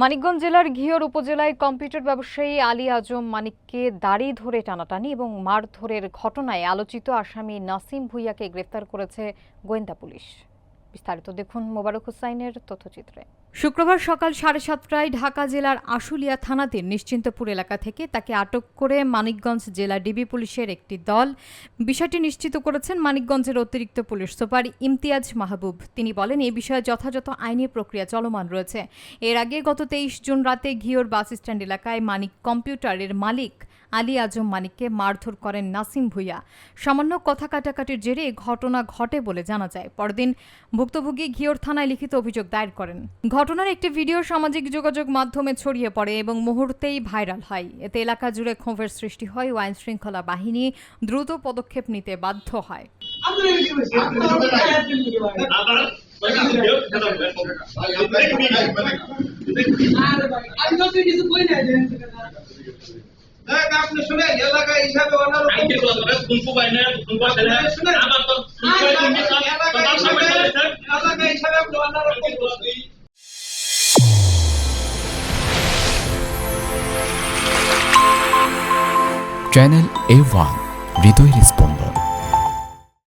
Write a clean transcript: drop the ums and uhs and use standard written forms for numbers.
মানিকগঞ্জ জেলার ঘিওর উপজেলায় কম্পিউটার ব্যবসায়ী আলী আজম মানিককে দাড়ি ধরে টানাটানি এবং মারধরের ঘটনায় আলোচিত আসামি নাসিম ভুঁইয়াকে গ্রেফতার করেছে গোয়েন্দা পুলিশ। বিস্তারিত দেখুন মোবারক হোসাইনের তথ্যচিত্রে। শুক্রবার সকাল 7:30টায় ঢাকা জেলার আশুলিয়া থানাধীন নিশ্চিন্তপুর এলাকা থেকে তাকে আটক করে মানিকগঞ্জ জেলা ডিবি পুলিশের একটি দল। বিষয়টি নিশ্চিত করেছেন মানিকগঞ্জের অতিরিক্ত পুলিশ সুপার ইমতিয়াজ মাহবুব। তিনি বলেন, এই বিষয়ে যথাযথ আইনি প্রক্রিয়া চলমান রয়েছে। এর আগে গত 23 জুন রাতে ঘিওর বাস স্ট্যান্ড এলাকায় মানিক কম্পিউটারের মালিক আলী আজম মানিককে মারধর করেন নাসিম ভুঁইয়া। সামান্য কথা কাটাকাটির জেরে এই ঘটনা ঘটে বলে জানা যায়। পরদিন ভুক্তভোগী ঘিওর থানায় লিখিত অভিযোগ দায়ের করেন। ঘটনার একটি ভিডিও সামাজিক যোগাযোগ মাধ্যমে ছড়িয়ে পড়ে এবং মুহূর্তেই ভাইরাল হয়। এতে এলাকা জুড়ে ক্ষোভের সৃষ্টি হয় ও আইন শৃঙ্খলা বাহিনী দ্রুত পদক্ষেপ নিতে বাধ্য হয়। চ্যানেল A1 হৃদয়ের স্পন্দন।